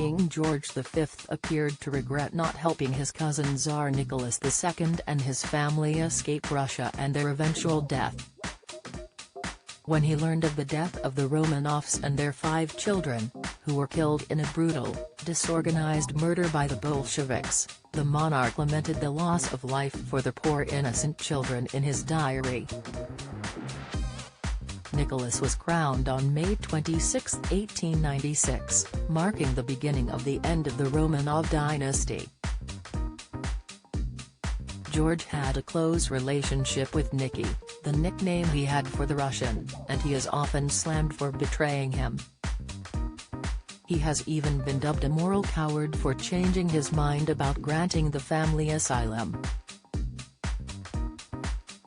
King George V appeared to regret not helping his cousin Tsar Nicholas II and his family escape Russia and their eventual death. When he learned of the death of the Romanovs and their 5 children, who were killed in a brutal, disorganized murder by the Bolsheviks, the monarch lamented the loss of life for the poor innocent children in his diary. Nicholas was crowned on May 26, 1896, marking the beginning of the end of the Romanov dynasty. George had a close relationship with Nicky, the nickname he had for the Russian, and he is often slammed for betraying him. He has even been dubbed a moral coward for changing his mind about granting the family asylum.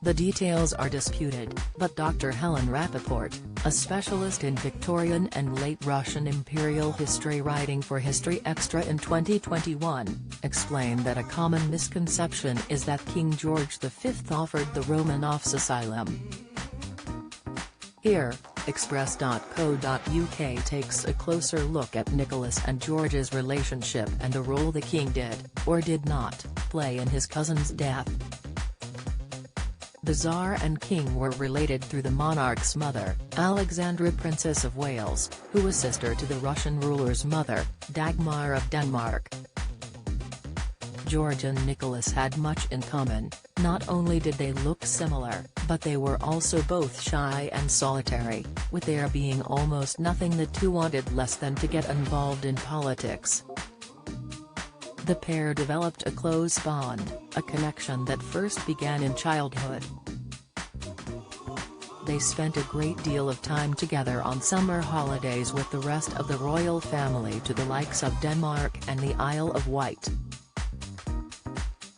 The details are disputed, but Dr. Helen Rappaport, a specialist in Victorian and late Russian imperial history writing for History Extra in 2021, explained that a common misconception is that King George V offered the Romanovs asylum. Here, Express.co.uk takes a closer look at Nicholas and George's relationship and the role the king did, or did not, play in his cousin's death. The Tsar and King were related through the monarch's mother, Alexandra Princess of Wales, who was sister to the Russian ruler's mother, Dagmar of Denmark. George and Nicholas had much in common. Not only did they look similar, but they were also both shy and solitary, with there being almost nothing the two wanted less than to get involved in politics. The pair developed a close bond, a connection that first began in childhood. They spent a great deal of time together on summer holidays with the rest of the royal family to the likes of Denmark and the Isle of Wight.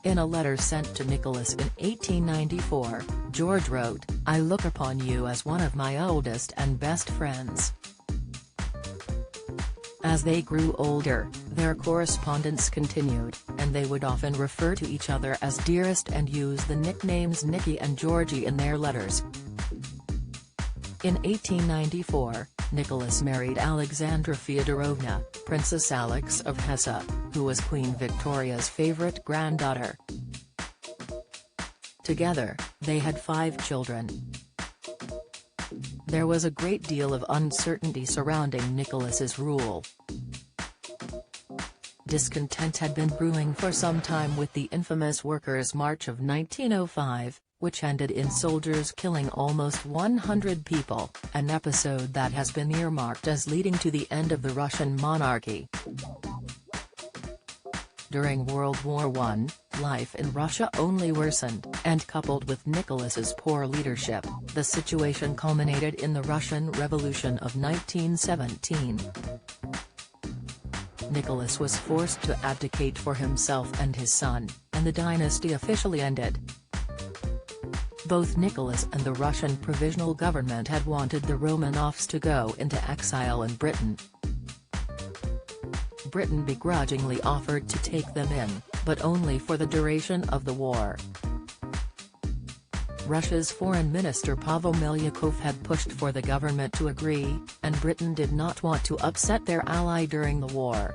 In a letter sent to Nicholas in 1894, George wrote, "I look upon you as one of my oldest and best friends." As they grew older, their correspondence continued, and they would often refer to each other as dearest and use the nicknames Nicky and Georgie in their letters. In 1894, Nicholas married Alexandra Fyodorovna, Princess Alex of Hesse, who was Queen Victoria's favorite granddaughter. Together, they had 5 children. There was a great deal of uncertainty surrounding Nicholas's rule. Discontent had been brewing for some time with the infamous Workers' March of 1905, which ended in soldiers killing almost 100 people, an episode that has been earmarked as leading to the end of the Russian monarchy. During World War I, life in Russia only worsened, and coupled with Nicholas's poor leadership, the situation culminated in the Russian Revolution of 1917. Nicholas was forced to abdicate for himself and his son, and the dynasty officially ended. Both Nicholas and the Russian Provisional Government had wanted the Romanovs to go into exile in Britain. Britain begrudgingly offered to take them in, but only for the duration of the war. Russia's Foreign Minister Pavel Milyakov had pushed for the government to agree, and Britain did not want to upset their ally during the war.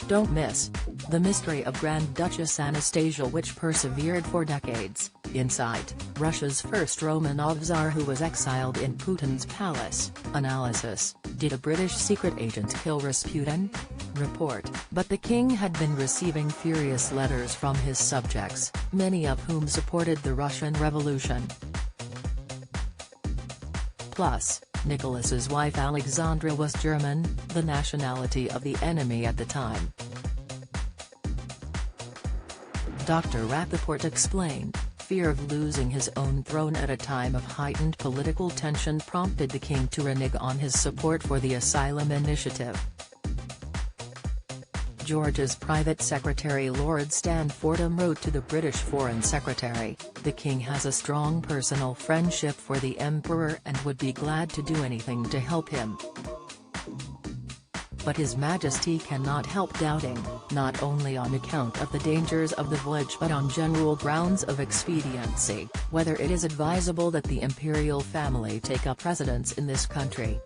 Don't miss The Mystery of Grand Duchess Anastasia, which persevered for decades. Insight, Russia's first Romanov Tsar who was exiled in Putin's palace. Analysis, did a British secret agent kill Rasputin? Report, but the king had been receiving furious letters from his subjects, many of whom supported the Russian Revolution. Plus, Nicholas's wife Alexandra was German, the nationality of the enemy at the time. Dr. Rappaport explained, fear of losing his own throne at a time of heightened political tension prompted the king to renege on his support for the asylum initiative. George's private secretary Lord Stanfordham wrote to the British Foreign Secretary, "The king has a strong personal friendship for the Emperor and would be glad to do anything to help him. But His Majesty cannot help doubting, not only on account of the dangers of the voyage but on general grounds of expediency, whether it is advisable that the imperial family take up residence in this country."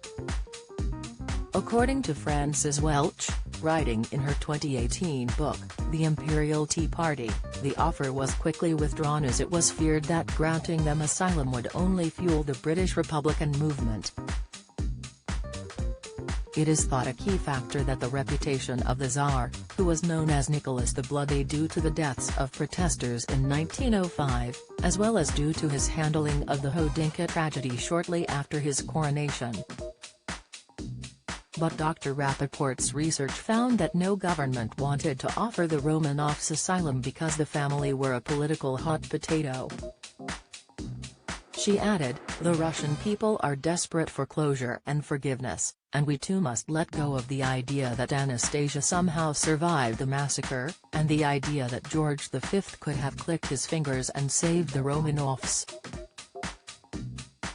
According to Frances Welch, writing in her 2018 book, The Imperial Tea Party, the offer was quickly withdrawn as it was feared that granting them asylum would only fuel the British Republican movement. It is thought a key factor that the reputation of the Tsar, who was known as Nicholas the Bloody due to the deaths of protesters in 1905, as well as due to his handling of the Hodinka tragedy shortly after his coronation. But Dr. Rappaport's research found that no government wanted to offer the Romanovs asylum because the family were a political hot potato. She added, "The Russian people are desperate for closure and forgiveness, and we too must let go of the idea that Anastasia somehow survived the massacre, and the idea that George V could have clicked his fingers and saved the Romanovs."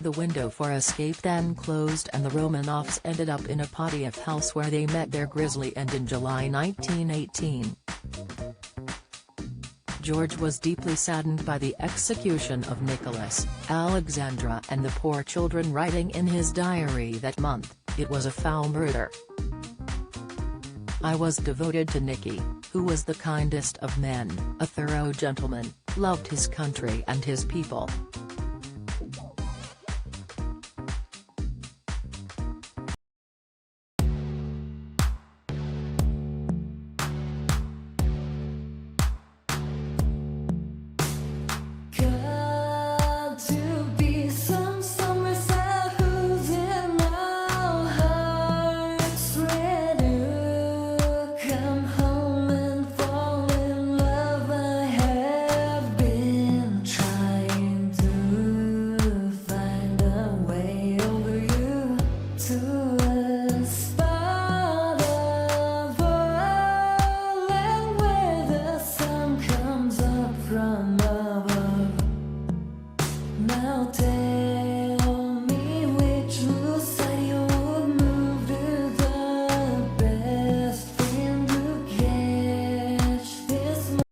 The window for escape then closed and the Romanovs ended up in a Podiev house where they met their grisly end in July 1918. George was deeply saddened by the execution of Nicholas, Alexandra and the poor children, writing in his diary that month, "It was a foul murder. I was devoted to Nicky, who was the kindest of men, a thorough gentleman, loved his country and his people.